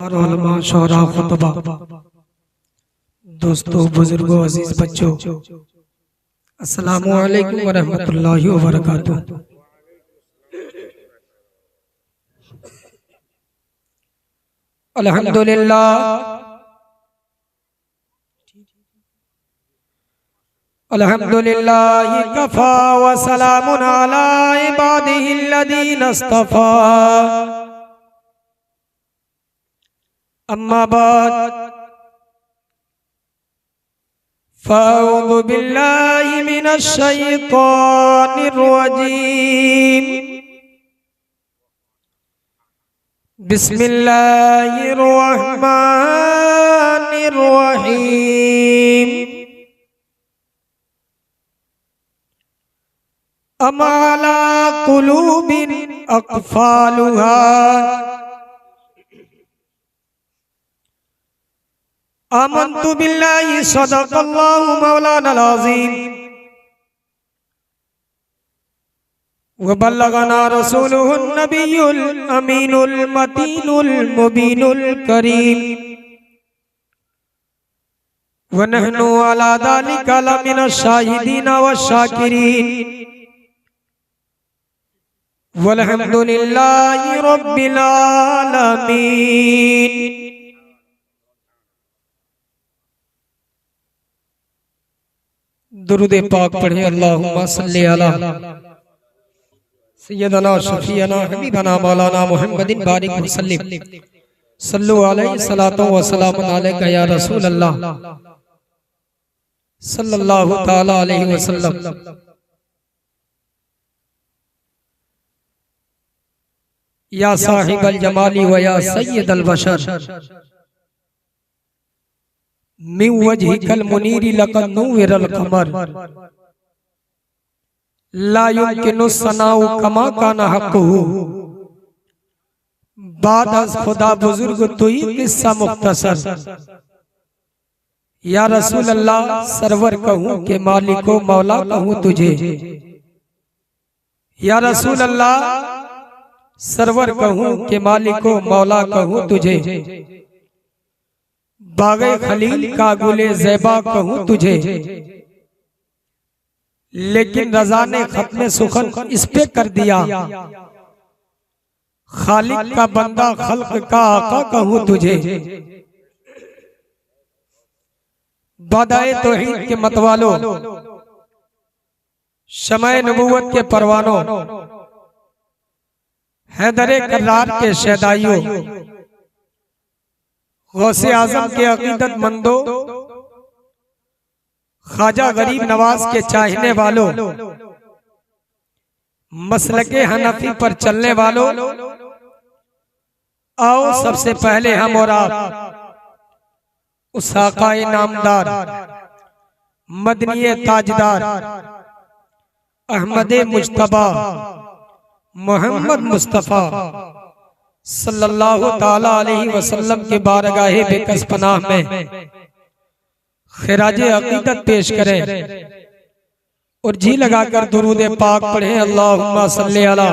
और उलमा, शोरा, खुतबा, दोस्तों, बुजुर्गों, अजीज बच्चों, अस्सलामु अलैकुम व रहमतुल्लाहि व बरकातुहू। अल्हम्दुलिल्लाह अल्हम्दुलिल्लाहि कफ़ा व सलामुन अला इबादिहिल्लज़ीना इस्तफ़ा। अम्मा बाद फ़अऊज़ु बिल्लाहि मिनश शैतानिर रजीम। बिस्मिल्लाहिर रहमानिर रहीम। अमा अला कुलूबिन अक़फ़ालुहा आमन्तु बिल्लाहि सदक़ल्लाहु मौलानाल अज़ीम व बल्लगना रसूलुहुन नबियुल अमीनुल मतीनुल मुबीनुल करीम व नहनु अला ज़ालिका लमिनश शाहिदीन व शाकिरीन वल्हम्दुलिल्लाहि रब्बिल आलमीन। दुरूद पाक पढ़े। अल्लाहुम्मा सल्ली अला सय्यदना शफीअना हबीबना मौलाना मुहम्मदिन बारिक वसल्लिम सल्लु अलैहि सलातो व सलामुन अलैका या रसूल अल्लाह सल्लल्लाहु तआला अलैहि वसल्लम। या साहिबल जमाली व या सय्यदल बशर मिन वजहिकल मुनीरी लक़द नूव्विरल क़मर ला युमकिनु सनाउ कमा काना हक़्क़ुहु। बाद अज़ खुदा बुजुर्ग तुई किस्सा मुख्तसर। या रसूल अल्लाह सरवर कहूँ के मालिको मौला कहूँ तुझे। या रसूल अल्लाह सरवर कहूँ के मालिको मौला कहूँ तुझे। बागे खलील का गुले ज़ैबा कहूँ तुझे। लेकिन रज़ा ने खत्म सुखन इस पे कर दिया। खालिक का बंदा खल्क का आका कहूँ तुझे। बदाए तौहीद के मतवालो, शमाए नबूवत के परवानों, हैदरे करार के शहदाइयों, गौसे आजम के अकीदत मंदो, ख्वाजा गरीब नवाज के चाहने वालों, मसलके हनफी पर चलने वालों, आओ सबसे पहले हम और आप उस आकाए नामदार मदनीए ताजदार अहमदे मुज्तबा मोहम्मद मुस्तफ़ा सल्लल्लाहु ताला अलैहि वसल्लम के बारगाहे बेकस पनाह में खिराजे अकीदत पेश करें और जी लगाकर दुरूद पाक पढ़ें। अल्लाहुम्मा सल्ली अला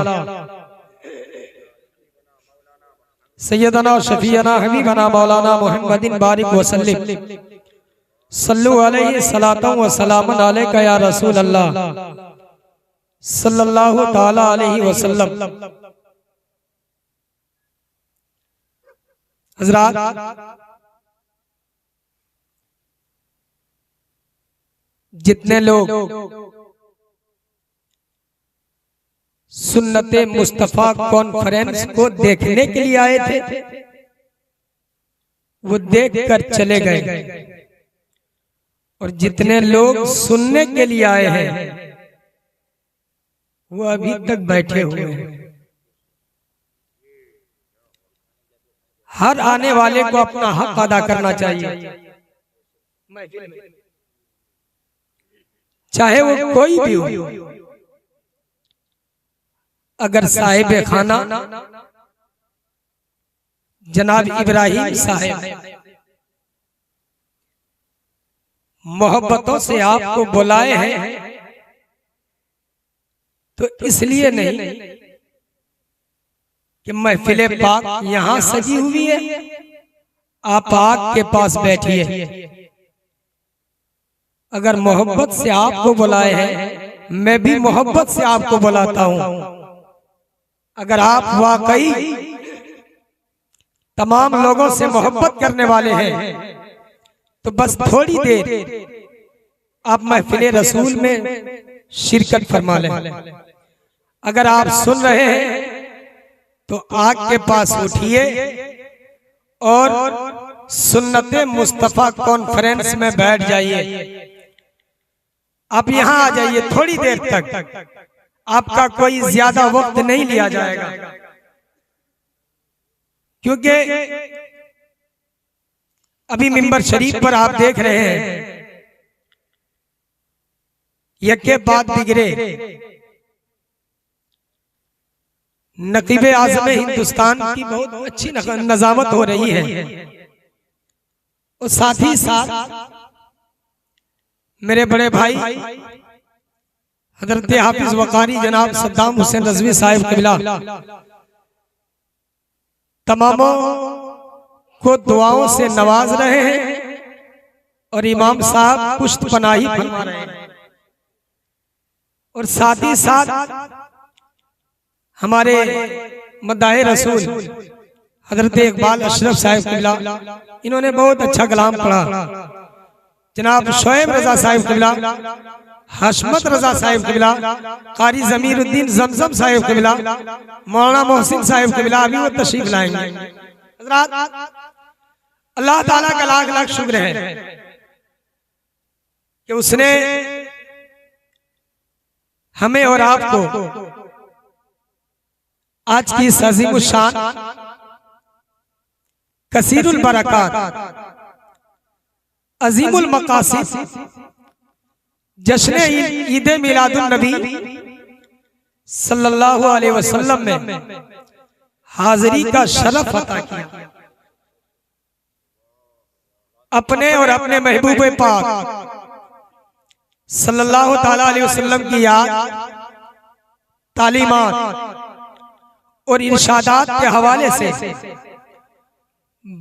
सय्यदना शफीअना हबीबना मौलाना मुहम्मदिन बारिक वसल्लिम सल्लु अलैहि सलातो व सलामुन अलैका या रसूल अल्लाह सल्लल्लाहु ताला अलैहि वसल्लम। हज़रात, जितने लोग सुन्नते मुस्तफा कॉन्फ्रेंस को देखने के लिए आए थे वो देखकर चले गए, और जितने लोग सुनने के लिए आए हैं वो अभी तक बैठे हुए हैं। हर आने वाले को अपना हक अदा करना चाहिए, चाहे वो कोई भी हो। अगर साहिब खाना जनाब इब्राहिम साहिब मोहब्बतों से आपको बुलाए हैं तो इसलिए नहीं कि महफिल पाक यहां सजी हुई है आप आग के पास बैठिए। अगर मोहब्बत से आपको बुलाए हैं, मैं भी मोहब्बत से आपको बुलाता हूं। अगर आप वाकई तमाम लोगों से मोहब्बत करने वाले हैं तो बस थोड़ी देर आप महफिल रसूल में शिरकत फरमा लें। अगर आप सुन रहे हैं तो आग के पास उठिए और सुन्नते मुस्तफा कॉन्फ्रेंस में बैठ जाइए। आप यहां आ जाइए, थोड़ी देर तक आपका कोई ज्यादा वक्त नहीं लिया जाएगा, क्योंकि अभी मिंबर शरीफ पर आप देख रहे हैं यके बाद दिगरे नकीबे आज़म हिंदुस्तान की बहुत अच्छी नजामत हो रही है। और साथ ही साथ मेरे बड़े भाई हजरत हाफिज वकारी जनाब सद्दाम हुसैन रज़वी साहिब क़िबला तमामों को दुआओं से नवाज रहे हैं और इमाम साहब पुश्त पनाही फरमा रहे हैं। और साथ ही साथ हमारे मदाहे रसूल हजरत इकबाल अशरफ साहिब क़िबला, इन्होंने बहुत अच्छा कलाम पढ़ा। जनाब शोएब रजा साहिब क़िबला, हशमत रजा साहिब क़िबला, कारी ज़मीरुद्दीन ज़मज़म साहिब क़िबला, मौलाना मोहसिन साहिब क़िबला अभी वो तशरीफ लाएंगे। हज़रात, अल्लाह ताला का लाख लाख शुक्र है कि उसने हमें और आपको आज की इस अज़ीमुल शान कसीरुल बरकात अजीमुल मकासिद जश्न ईद मिलादुन नबी सल्लल्लाहु अलैहि वसल्लम में हाजिरी का शरफ अता किया। अपने और अपने महबूब पाक सल्लल्लाहु ताला अलैहि वसल्लम की याद, तालीमात और इरशादात के हवाले से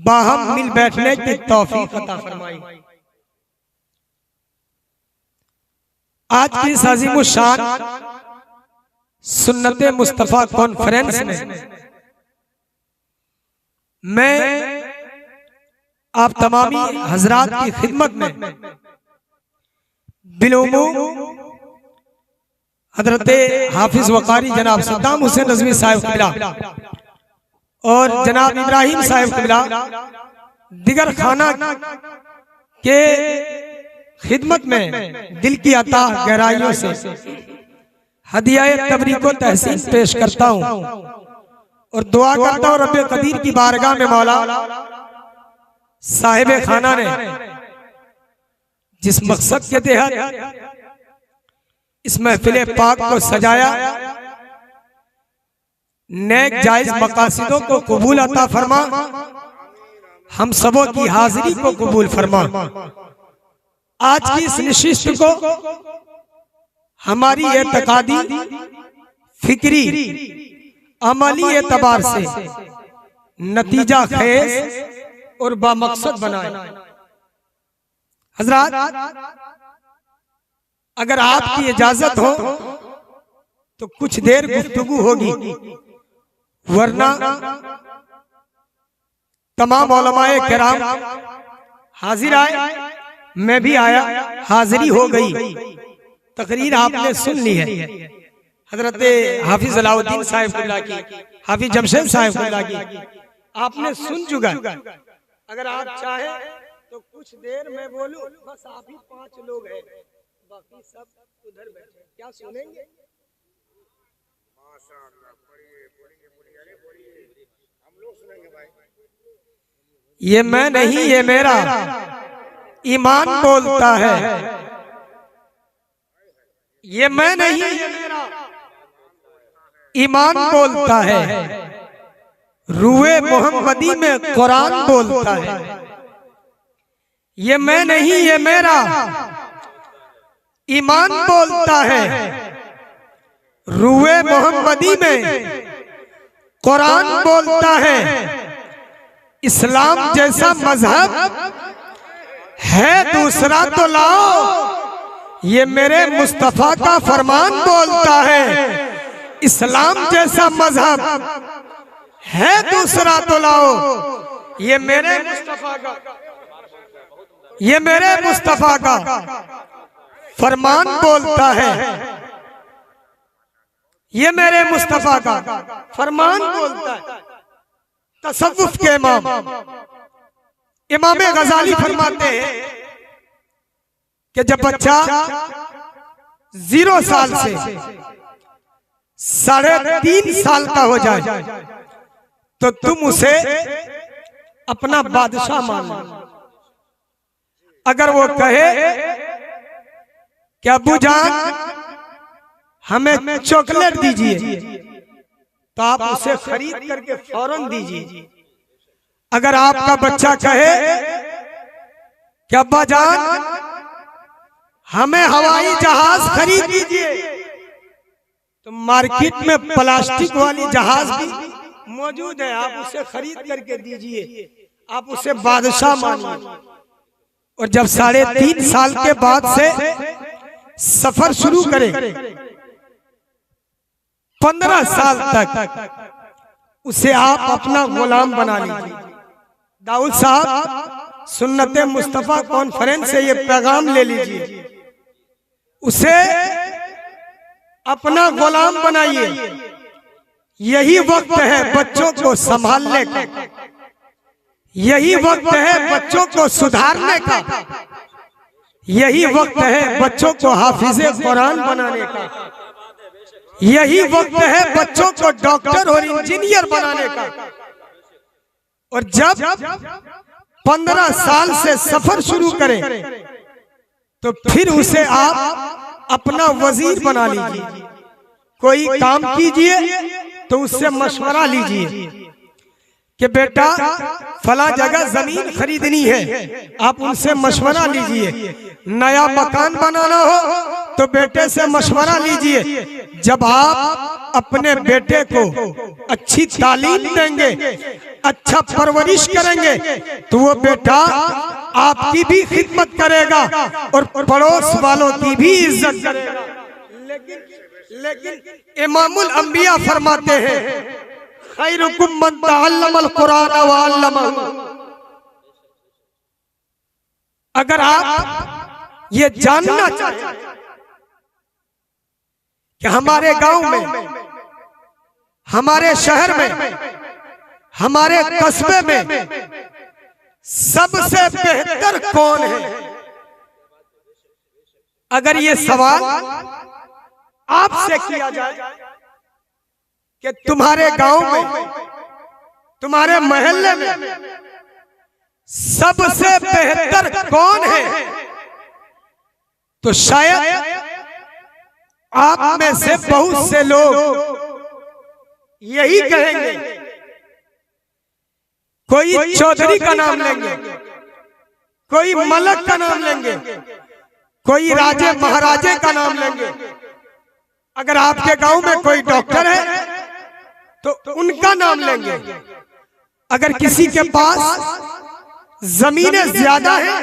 बाहम मिल बैठने की तौफीक अता फरमाई। आज की इस अज़ीमुल शान सुन्नते मुस्तफा कॉन्फ्रेंस में मैं आप तमामी हजरात की खिदमत में बिलोमो हजरत हाफिज वकारी जनाब सद्दाम हुसैन रज़वी साहिब क़िबला और जनाब इब्राहिम साहिब क़िबला दिगर खाना के खिदमत में दिल की अता गहराइयों से हदियाए तबरीक व तहसीन पेश करता हूँ और दुआ करता हूँ रब्बे कदीर की बारगाह में मौला साहिब खाना ने जिस मकसद के तहत इस महफिल पाक को सजाया, नेक जायज मकासिदों को कबूल अता फरमा, हम सबों की हाजिरी को कबूल फरमा। आज की इस नशिस्त को हमारी एतकादी, फिक्री, अमली एतबार से नतीजा खेज और बामकसद बनाए। हजरात, अगर आपकी इजाजत हो तो कुछ देर गुफ्तगू होगी, वरना तमाम उलमाए किराम हाजिर आए, मैं भी आया, हाजिरी हो गई, तकरीर आपने सुन ली है। हजरत हाफिज अलाउद्दीन साहिब क़िबला की, हाफिज जमशेद साहिब क़िबला की आपने सुन चुका। अगर आप चाहे तो कुछ देर में बोलूं, बस आप ही 5 लोग हैं, बाकी सब उधर बैठे, क्या सुनेंगे? ये मैं नहीं, ये मेरा ईमान बोलता है। ये मैं नहीं, ये मेरा ईमान बोलता है। रूए मोहम्मदी में कुरान बोलता है। ये मैं नहीं, ये मेरा ईमान बोलता है। रूए मोहम्मदी में कुरान बोलता है। इस्लाम जैसा मजहब है दूसरा तो लाओ, ये मेरे मुस्तफा का फरमान बोलता है। इस्लाम जैसा मजहब है दूसरा तो लाओ, ये मेरे मुस्तफा का फरमान बोलता है। ये मेरे मुस्तफा का फरमान बोलता है। तसव्वुफ के इमाम गजाली फरमाते हैं कि जब बच्चा 0 साल से 3.5 साल का हो जाए तो तुम उसे अपना बादशाह मान लो। अगर वो कहे कि अब्बू जान हमें चॉकलेट दीजिए, तो आप उसे खरीद करके फौरन दीजिए। अगर आपका बच्चा कहे कि अब्बा जान हमें हवाई जहाज खरीद दीजिए, तो मार्केट में प्लास्टिक वाली जहाज भी मौजूद है, आप उसे खरीद करके दीजिए, आप उसे बादशाह मानिए। और जब 3.5 साल के बाद से सफर शुरू करें, 15 साल तक उसे आप अपना गुलाम बना लीजिए। दाऊद साहब सुन्नते मुस्तफा कॉन्फ्रेंस से ये पैगाम ले लीजिए, उसे अपना गुलाम बनाइए। यही वक्त है बच्चों को संभालने का, यही वक्त है बच्चों को सुधारने का, यही वक्त है बच्चों को हाफिजे कुरान बनाने का, यही वक्त है बच्चों को डॉक्टर और इंजीनियर बनाने का। और जब 15 साल से सफर शुरू करें तो फिर उसे आप अपना वजीर बना लीजिए। कोई काम कीजिए तो उससे मशवरा लीजिए कि बेटा फला जगह जमीन खरीदनी है, आप उनसे मशवरा लीजिए। नया मकान बनाना हो तो बेटे से मशवरा लीजिए। जब आप अपने बेटे को अच्छी तालीम देंगे, अच्छा परवरिश करेंगे, तो वो बेटा आपकी भी खिदमत करेगा और पड़ोस वालों की भी इज्जत करेगा। लेकिन इमामुल अंबिया फरमाते हैं खैरुकुम मन तअल्लमल कुरान व अल्लमहु। अगर आप ये जानना चाहते हैं कि हमारे गांव में, हमारे शहर में, हमारे कस्बे में सबसे बेहतर कौन है, अगर ये सवाल आपसे किया जाए कि तुम्हारे गांव में, तुम्हारे मोहल्ले में सबसे बेहतर कौन है, तो शायद आप में से बहुत से लोग यही कहेंगे। कोई चौधरी का नाम लेंगे, कोई मलक का नाम लेंगे, कोई राजे महाराजे का नाम लेंगे। अगर आपके गांव में कोई डॉक्टर है तो उनका नाम लेंगे। अगर किसी के पास जमीनें ज्यादा हैं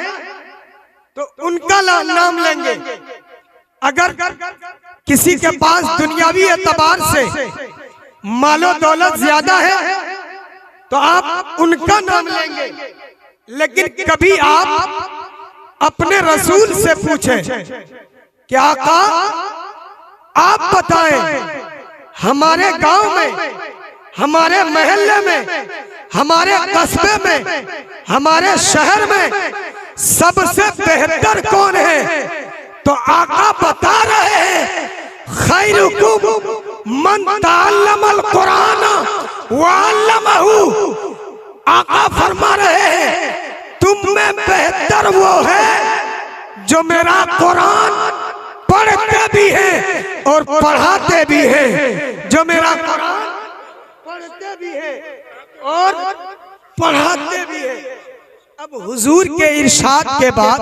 तो उनका नाम लेंगे। अगर किसी के पास दुनियावी एतबार से मालो दौलत ज्यादा है तो आप उनका नाम लेंगे। लेकिन कभी आप अपने रसूल से पूछें कि आका आप बताएं हमारे गांव में, हमारे मोहल्ले में, हमारे कस्बे में, हमारे शहर में सबसे बेहतर कौन है, तो आका बता रहे हैं खैरुकुम मन तअल्लमल कुरान व अल्लमहु। आका फरमा रहे हैं तुम में बेहतर वो है जो मेरा कुरान पढ़ते भी हैं और पढ़ाते भी हैं, जो मेरा कुरान पढ़ते भी हैं और पढ़ाते भी हैं। अब हुजूर के इरशाद के बाद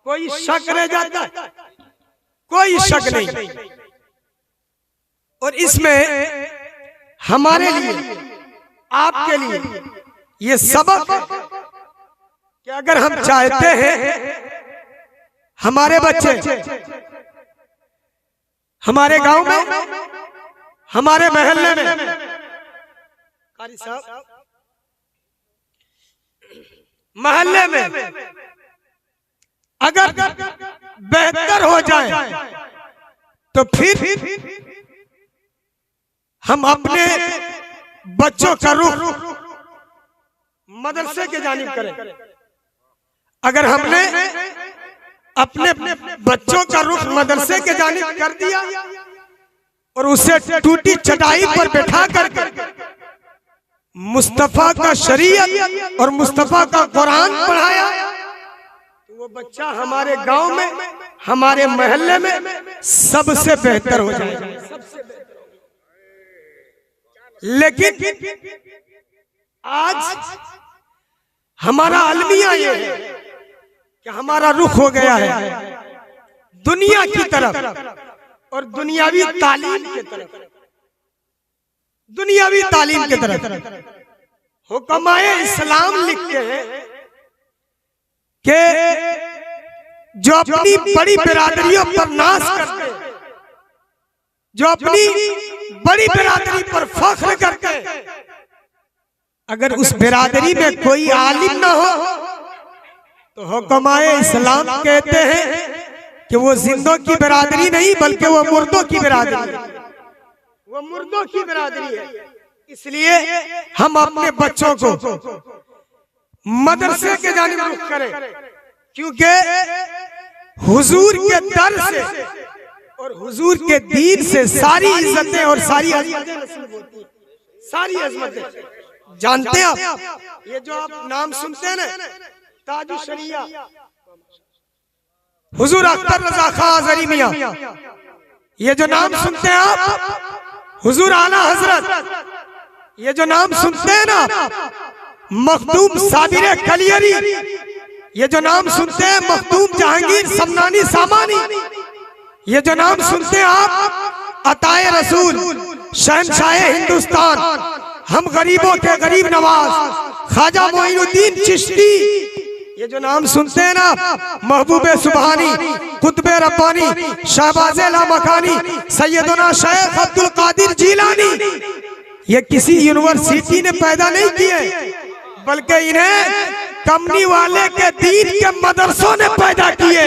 कोई शक रह जाता है? कोई शक नहीं। और इसमें हमारे लिए, आपके लिए ये सबक है कि अगर हम चाहते हैं हमारे बच्चे हमारे गांव में, हमारे मोहल्ले में, कारी साहब मोहल्ले में अगर बेहतर हो जाए तो फिर हम अपने बच्चों का रुख मदरसे के जानिब करें। अगर हमने अपने बच्चों का रुख मदरसे के जानिब कर दिया और उसे टूटी चटाई पर बैठा कर मुस्तफा का शरीयत और मुस्तफा का कुरान पढ़ाया तो वो बच्चा हमारे गांव में, हमारे मोहल्ले में सबसे बेहतर हो जाएगा। लेकिन आज हमारा अलमिया ये है कि हमारा रुख हो गया है दुनिया की तरफ और दुनियावी तालीम की तरफ, दुनियावी तालीम की तरफ। हुक्माए इस्लाम लिखते हैं कि जो अपनी बड़ी बिरादरियों पर नाश करते हैं, जो अपनी बड़ी बिरादरी पर फख्र करते हैं, अगर उस बिरादरी में कोई आलिम ना हो तो हुक्माए इस्लाम कहते हैं कि वो जिंदों की बिरादरी नहीं बल्कि वो मुर्दों की बिरादरी है, वो मुर्दों की बिरादरी है। इसलिए हम अपने बच्चों को मदरसे के जानिब रुख करें, क्योंकि हुजूर के दर से और हुजूर के दीन से सारी इज्जतें और सारी अजमतें नसीब होती हैं, सारी अजमतें। जानते हैं आप, ये जो आप नाम सुनते हैं ना, ताजु शरिया हुजूर अख्तर रजा खां अज़हरी मियां, ये जो नाम सुनते हैं आप, हुजूर आला हजरत, ये जो नाम सुनते हैं ना, मखदूम साबिर कलियरी, ये जो नाम सुनते हैं मखदूम जहांगीर समनानी सामानी, ये जो नाम सुनते हैं आप अताए रसूल शहनशाह हिंदुस्तान, हम गरीबों के गरीब नवाज ख्वाजा मोइनुद्दीन चिश्ती, ये जो नाम सुनते हैं ना महबूबे सुबहानी, कुतबे रब्बानी, शहबाज़े लामकानी, सैयदना शेख अब्दुल कादिर जीलानी, ये किसी यूनिवर्सिटी ने पैदा नहीं किए बल्कि इन्हें कमली वाले के दीन के मदरसों ने पैदा किए,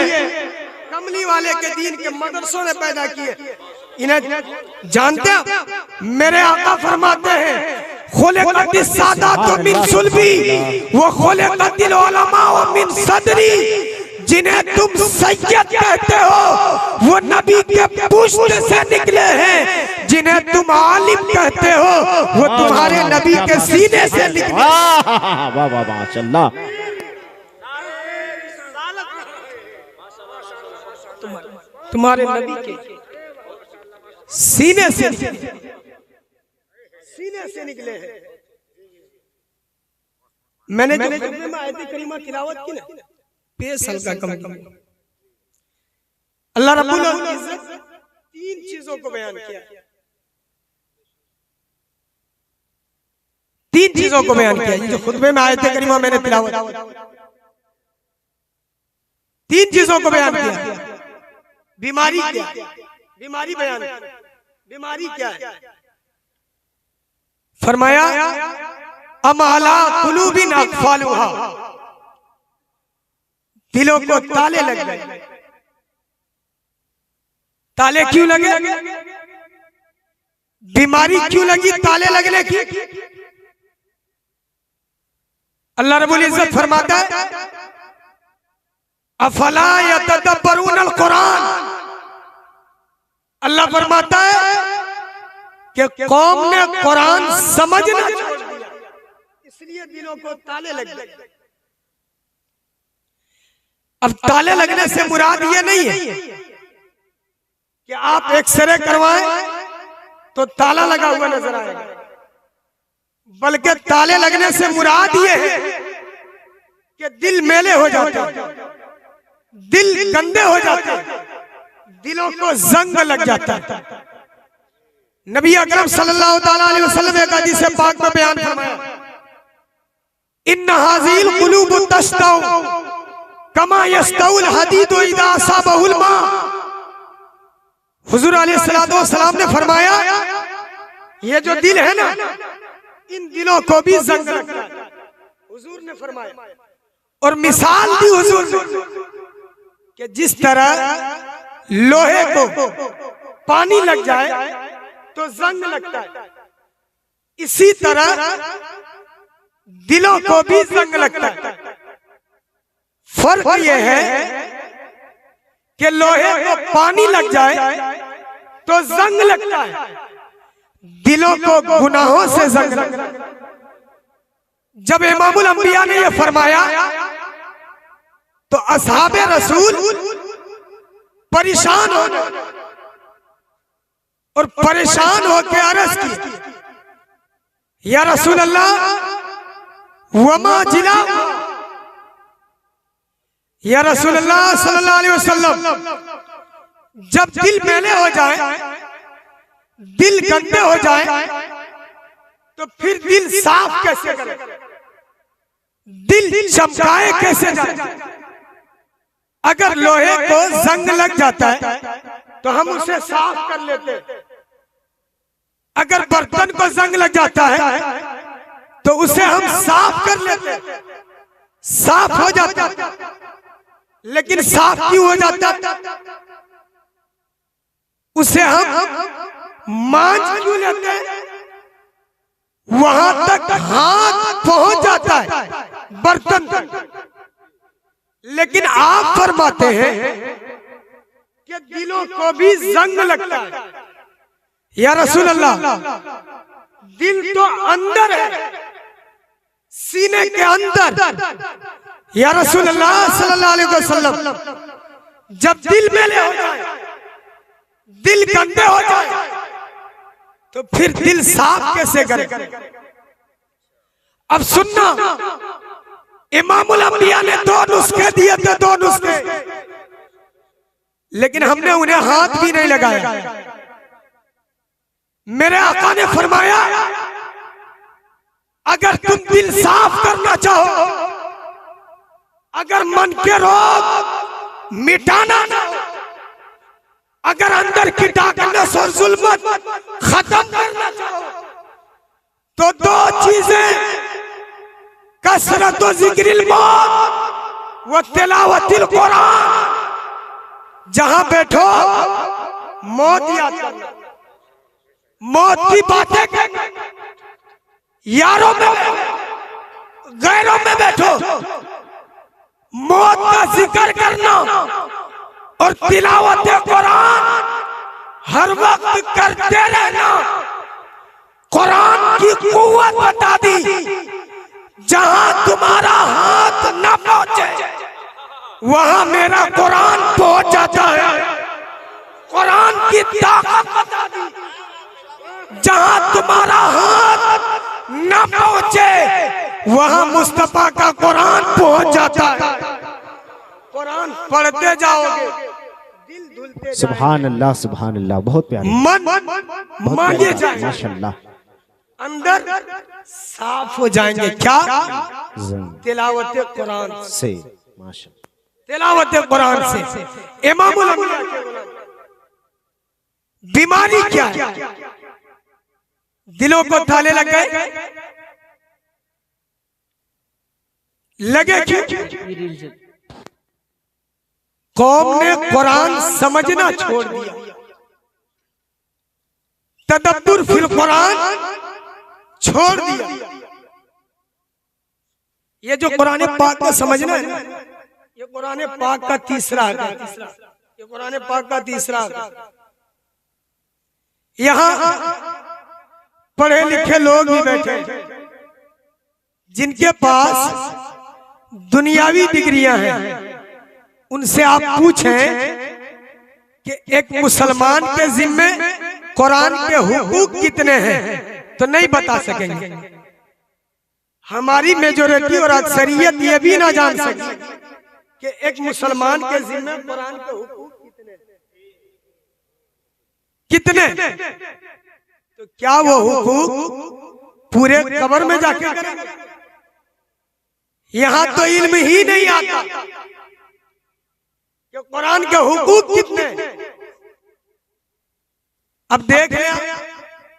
कमली वाले के दीन के मदरसों ने पैदा किए। इन्हें जानते हैं, मेरे आका फरमाते हैं खुलिक़तिस सादातु मिन सुल्बी व खुलिक़तिल उलमाउ मिन सदरी, जिन्हें तुम सैयद कहते हो वो नबी के पुश्त से निकले हैं, जिन्हें तुम आलिम कहते हो वो तुम्हारे नबी के सीने से निकले। वाह वाह वाह माशाअल्लाह, तुम्हारे नबी के सीने से निकले, सीने से निकले हैं। मैंने जो खुतबे में आयत करीमा तिलावत की ना, पेश हल्का कम अल्लाह रब्बुल इज्जत तीन चीजों को बयान किया, तीन चीजों को बयान किया। ये जो खुतबे में आयत करीमा मैंने तिलावत, तीन चीजों को बयान किया। बीमारी क्या, बीमारी बयान, बीमारी क्या है? फरमाया अमाला कुलूबिन अक़फ़ालुहा, दिलों को ताले लग गए। ताले क्यों लगे? बीमारी क्यों लगी ताले लगने की? अल्लाह रब्बुल इज्जत फरमाता है अफला यतदब्बरून कुरान, अल्लाह फरमाता है कि कौम ने कुरान समझना छोड़ दिया, इसलिए दिलों को ताले लग गए। अब ताले लगने से मुराद ये नहीं है कि आप एक्सरे करवाएं तो ताला लगा हुआ नजर आएगा, बल्कि ताले लगने से मुराद ये है कि दिल मेले हो जाते हैं, दिल गंदे हो जाते हैं, दिलों को जंग लग जाता है। नबी अकरम सल्लल्लाहु अलैहि वसल्लम एक हदीस पाक में बयान फरमाया इन हाजिल कुलूब तस्ताउ कमा यस्तउल हदीदु इदा असाबहुल मा। हुजूर अलैहिस्सलातु वस्सलाम ने फरमाया ये जो दिल है ना, इन दिलों को भी जंग लगता है, हुजूर ने फरमाया। और मिसाल दी हुजूर ने कि जिस तरह लोहे को पानी लग जाए तो जंग लगता है, इसी तरह दिलों को भी जंग लगता है। फर्क यह है कि लोहे को पानी लग जाए तो जंग लगता है, दिलों को गुनाहों से जंग लगता है। जब इमामुल अंबिया ने यह फरमाया तो असहाबे रसूल परेशान हो गए और परेशान होकर अर्ज की, या रसूल अल्लाह वमा जिला, या रसूल अल्लाह सल्लल्लाहु अलैहि वसल्लम जब दिल मैले हो जाए, दिल गंदे हो जाए तो फिर दिल साफ कैसे करें, दिल चमकाए कैसे जाए। अगर लोहे को जंग लग जाता है तो हम उसे साफ कर लेते, अगर बर्तन को जंग लग जाता है तो उसे हम साफ कर लेते, साफ हो जाता। लेकिन साफ क्यों हो जाता, उसे हम मांझ क्यों लेते, वहां तक हाथ पहुंच जाता है बर्तन तक। लेकिन आप फरमाते हैं कि दिलों को भी जंग लगता है। या रसूल अल्लाह दिल तो अंदर है, सीने के अंदर। या रसूल अल्लाह सल्लल्लाहु अलैहि वसल्लम जब दिल मैले हो जाए, दिल गंदे हो जाए तो फिर दिल साफ कैसे करे। अब सुनना, इमामुल अंबिया ने दो नुस्खे दिए थे, दो नुस्खे, लेकिन हमने उन्हें हाथ भी नहीं लगाया। मेरे आका ने फरमाया अगर तुम दिल साफ करना चाहो, अगर मन के रोग मिटाना चाहो, अगर अंदर की डाकनेस और जुल्मत खत्म करना चाहो तो दो चीजें, कसरत जिक्रिल मौत व तिलावतिल कुरान। जहां बैठो मौत याद करना, मौत की बातें करना, यारों में गैरों में बैठो मौत का जिक्र करना और तिलावत कुरान हर वक्त करते रहना। कुरान की कुव्वत बता दी, जहां तुम्हारा हाथ न पहुंचे वहां मेरा कुरान पहुंच जाता है। कुरान की ताकत बता दी, जहां तुम्हारा हाथ न पहुंचे वहां मुस्तफा का कुरान पहुंच जाता है। कुरान पढ़ते जाओगे, दिल धुलते, सुभान अल्लाह, सुभान अल्लाह, बहुत प्यारे, मन मांगे जाए, माशाल्लाह, अंदर साफ हो जाएंगे। क्या? तिलावत कुरान से, माशाल्लाह, तिलावत कुरान से। इमामुल अंबिया के बीमारी क्या है? दिलों को ताले लग गए, लगे क्यों? कौम ने कुरान समझना छोड़ दिया, तदब्बुर फिल कुरान छोड़ दिया। ये जो कुरान पाक का समझना है ना, ये कुरान पाक का तीसरा है, ये कुरान पाक का तीसरा है। यहाँ पढ़े लिखे लोग भी बैठे जिनके पास दुनियावी डिग्रियां हैं, उनसे आप पूछें कि एक मुसलमान के जिम्मे कुरान के हुकूक कितने हैं तो नहीं बता सकेंगे। हमारी मेजोरिटी और अक्सरियत ये भी ना जान सके कि एक मुसलमान के जिम्मे कुरान के हुकूक कितने। तो क्या वो हुकूक पूरे कब्र में जाके करेंगे? यहां तो इल्म ही नहीं आता कि कुरान के हुकूक कितने। अब देख लिया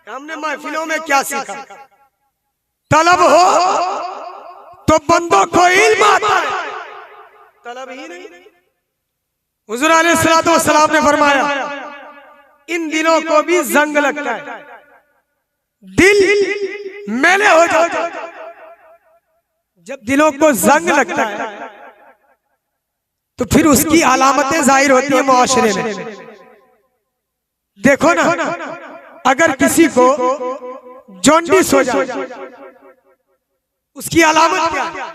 हमने महफिलों में क्या सीखा, तलब हो तो बंदों को इल्म आता है, तलब ही नहीं। हुजूर अलैहिस्सलातु वस्सलाम ने फरमाया इन दिलों को भी जंग लगता है, दिल मैले हो जाता है। जब दिलों को जंग लगता है तो फिर उसकी अलामतें जाहिर होती है मुआशरे में। देखो ना, अगर किसी को जॉन्डिस हो जाए उसकी अलामत क्या है?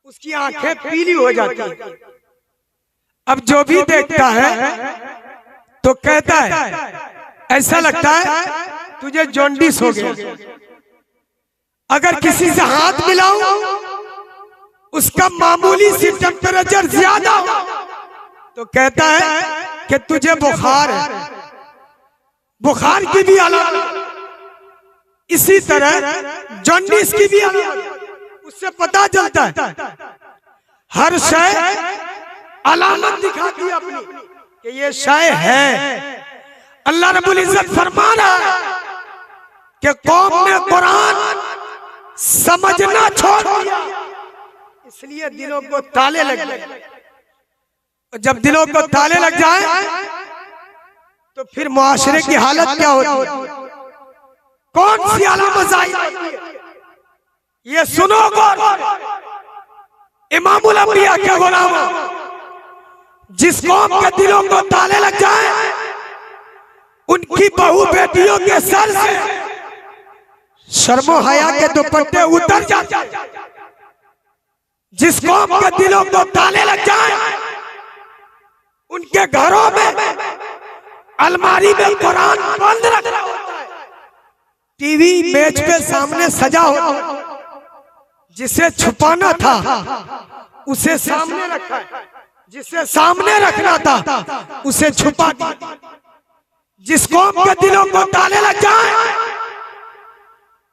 उसकी आंखें पीली हो जाती है। अब जो भी देखता है तो कहता है ऐसा लगता है तुझे जॉन्डिस हो गया। अगर किसी से हाथ मिलाऊं उसका मामूली सी टेम्परेचर ज्यादा हो तो कहता है कि तुझे बुखार है। बुखार की भी अलामत, इसी तरह जॉन्डिस की भी अलामत, उससे पता चलता है। हर शय अलामत दिखाती है अपनी कि ये शय है। अल्लाह रब्बुल इज्जत फरमा रहा है कि कौम ने कुरान समझना छोड़ दिया, इसलिए दिलों को ताले लग गए। जब दिलों को ताले लग जाए तो फिर मुआशरे की हालत क्या होती है? कौन सी अलामत जाहिर होती है? ये सुनो गौर, इमामुल अंबिया के गुलामों, जिस कौम के दिलों को ताले लग जाए उनकी बहू बेटियों के सर से शर्मो हया के दुपट्टे उतर जाते। जिस कौम के दिलों को ताले लग जाए उनके घरों में अलमारी में कुरान बंद रखा होता है, टीवी मेज पे सामने सजा होता है। जिसे छुपाना था उसे सामने रखा है, जिसे सामने रखना था उसे छुपा दिया। जिस कौम के दिलों को ताले लग जाए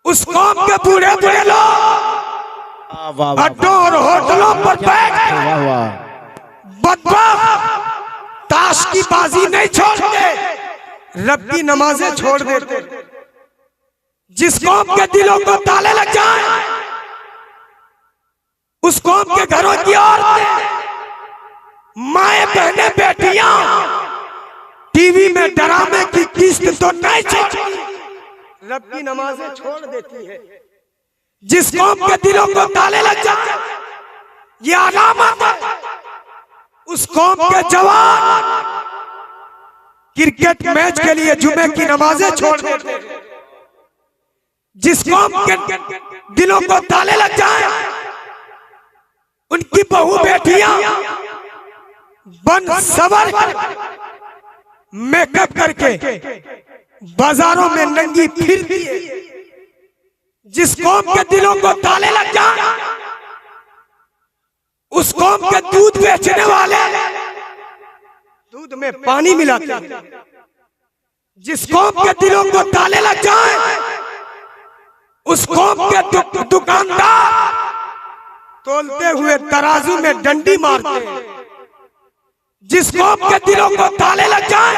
उस कौम के बूढ़े बूढ़े लोग अड्डों और होटलों पर बैठ बदबख्त ताश की बाजी नहीं छोड़ते, रब की नमाजें छोड़ देते। जिस कौम के दिलों को ताले लग जाए उस कौम के घरों की औरतें, माए बहने बेटियां टीवी में ड्रामे की किस्त तो नहीं छोड़ती, रब की नमाजें छोड़ देती है। जिस कौम के दिलों को ताले लग जाए ये अलामत है उस कौम के जवान क्रिकेट मैच के लिए जुमे की नमाजें छोड़ देते हैं। जिस कौम के दिलों को ताले लग जाए उनकी बहू बेटियां बन सवर मेकअप करके बाजारों में नंगी फिरती है। जिस कौम के दिलों को ताले लग जाए उस कौम के दूध बेचने वाले दूध में पानी मिलाते हैं। जिस कौम के दिलों को ताले लग जाए उस कौम के दुकानदार तोलते हुए तराजू में डंडी मारते हैं। जिस कौम के दिलों को ताले लग जाए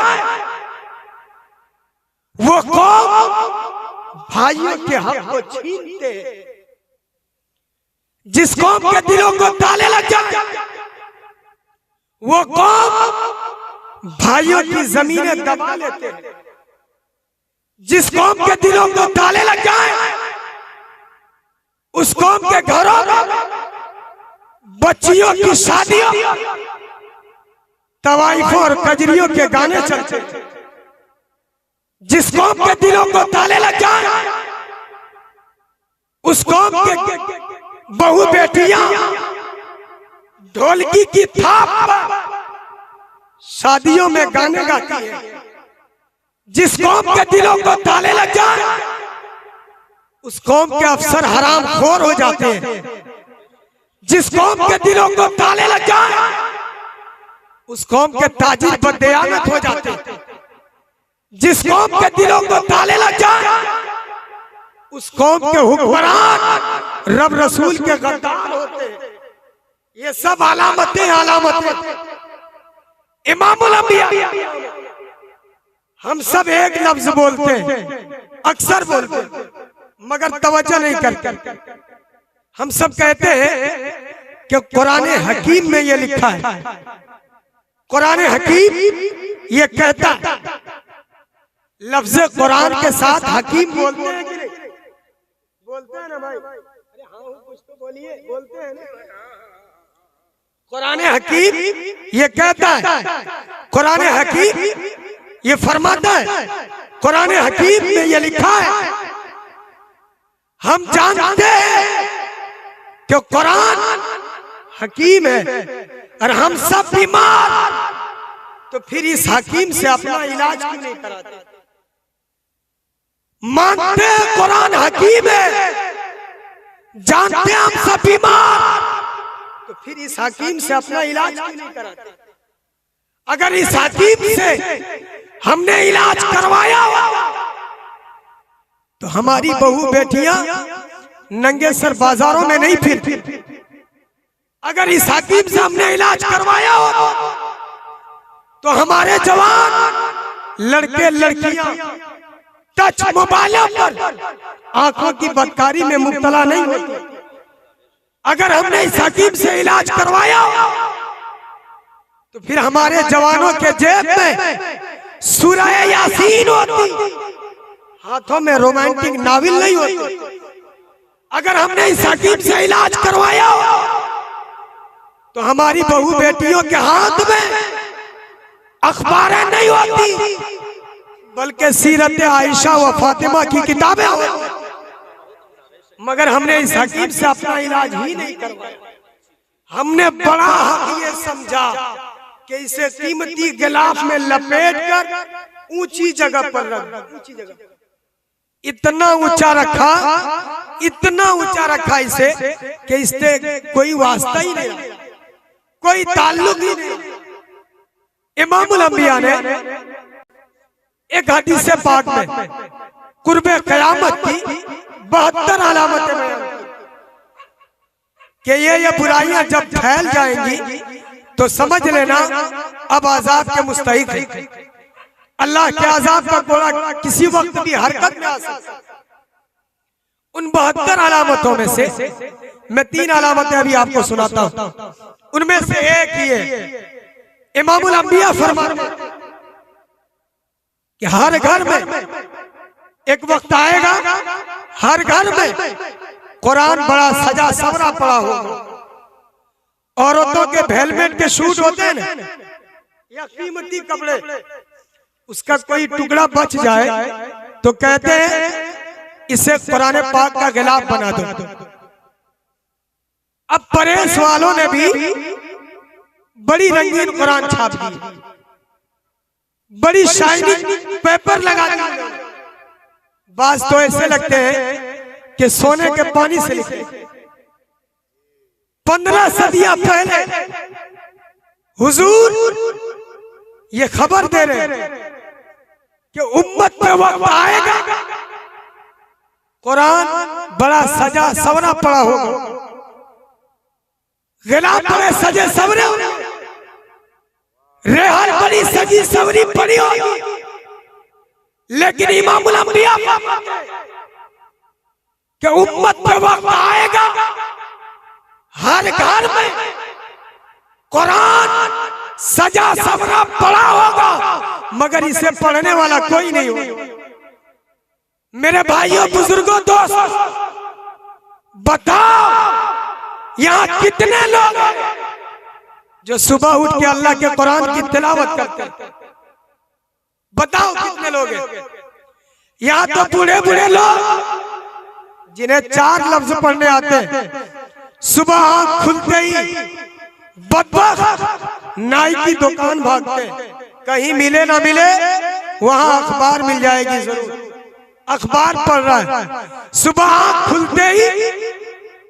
वो कौम भाइयों के हक को छीनते हैं। जिस कौम के दिलों को ताले लग जाए वो कौम भाइयों की जमीनें दबा लेते हैं। जिस कौम के दिलों को ताले लग जाए उस कौम के घरों में बच्चियों की शादियों तवाइफों और कजरियों के गाने चलते हैं। जिस कौम के दिलों को ताले लग जाए उस कौम के बहू बेटियां ढोलकी की थाप पर शादियों में गाने गाती है। जिस कौम के दिलों को ताले लग जाए उस कौम के अफसर हराम खोर हो जाते हैं। जिस कौम के दिलों को ताले लग जाए उस कौम के ताजिर बददयानत हो जाते हैं। जिस कौम के दिलों को ताले लग जाए उस कौम के हुक्मरान रब रसूल के गद्दार होते हैं। ये सब अलामतें इमामुल अंबिया। हम सब एक लफ्ज बोलते हैं, अक्सर बोलते हैं, मगर तवज्जो नहीं करते। हम सब कहते हैं कि कुरान हकीम में ये लिखा है, कुरान हकीम ये कहता है। लफ्ज कुरान के साथ हकीम बोलते हैं कि नहीं? बोलते हैं ना भाई? अरे हाँ कुछ तो बोलिए, बोलते हैं ना? कुरान हकीम ये कहता है, कुरान हकीम ये फरमाता है, कुरान हकीम में ये लिखा है। हम जानते हैं कि कुरान हकीम है और हम सब बीमार, तो फिर इस हकीम से अपना इलाज क्यों नहीं कराते? मानते हैं कुरान हकीम है, जानते हैं हम सब बीमार, तो फिर इस हकीम से अपना इलाज क्यों नहीं कराते? अगर इस हकीम से हमने इलाज करवाया तो हमारी बहू बेटियां नंगे सर बाजारों में नहीं फिरती। अगर इस हकीम से हमने इलाज करवाया हो तो हमारे जवान लड़के लड़कियां टच मोबाइलों पर आंखों की बदकारी में मुब्तला नहीं होते। अगर हमने इस हकीम से इलाज करवाया तो फिर हमारे जवानों के जेब में सूरह यासीन होती, हाथों में रोमांटिक नावल नहीं होती। अगर हमने इस हकीम से इलाज करवाया तो हमारी बहू बेटियों के हाथ में अखबारें नहीं होती, बल्कि सीरत आयशा व फातिमा की किताबें होती। मगर हमने इस हकीम से अपना इलाज ही नहीं करवाया। हमने बड़ा हक ये समझा कि इसे कीमती गिलाफ में लपेट कर ऊंची जगह पर रख, ऊंची जगह इतना ऊंचा रखा, इतना ऊंचा रखा इसे कि इससे कोई वास्ता ही नहीं, कोई ताल्लुक ही नहीं। इमामुल अंबिया ने एक हदीस पाक में कुर्बे क़यामत की 72 अलामतें बयान की कि ये बुराइयां जब फैल जाएंगी तो समझ लेना अब आजाब के मुस्तहिक है। अल्लाह के आजाब का घोड़ा किसी वक्त भी हरकत में आ सकता। उन 72 अलामतों में से मैं 3 अलामतें अभी आपको सुनाता हूं। उनमें से एक ये इमामुल अंबिया फरमाते कि हर घर में एक वक्त आएगा, हर घर में कुरान बड़ा सजा सवरा पड़ा होगा। औरतों के हेलमेट के शूट होते हैं ना, या कीमती कपड़े, उसका कोई टुकड़ा बच जाए तो कहते हैं इसे कुरान पाक का गिलाफ बना दो। अब प्रेस वालों ने भी बड़ी रंगीन कुरान छाप दी, बड़ी शाइनिंग पेपर लगा दी। बात तो ऐसे लगते हैं कि सोने के पानी से लिखे। 15 सदियां पहले हुजूर ये खबर दे रहे कि उम्मत पे वक्त आएगा, कुरान बड़ा सजा सवरा पड़ा होगा, गिलाफ बड़े सजे सवरे, रेहल बड़ी सजी सवरी पड़ी होगी। लेकिन इमामुल अंबिया कि उम्मत पे वक्त आएगा, हर घर में कुरान सजा सवरा पड़ा होगा, मगर इसे पढ़ने वाला कोई नहीं होगा। मेरे भाइयों बुजुर्गों दोस्तों, बताओ यहाँ कितने लोग हैं जो सुबह उठ के अल्लाह के कुरान की तिलावत करते हैं? बताओ कितने लोग हैं? यहाँ तो बूढ़े बूढ़े लोग जिन्हें 4 लफ्ज पढ़ने आते हैं, सुबह आंख खुलते ही बदबख्त नाई की दुकान भागते, कहीं मिले ना मिले वहां अखबार मिल जाएगी जरूर, अखबार पढ़ रहा है। सुबह आंख खुलते ही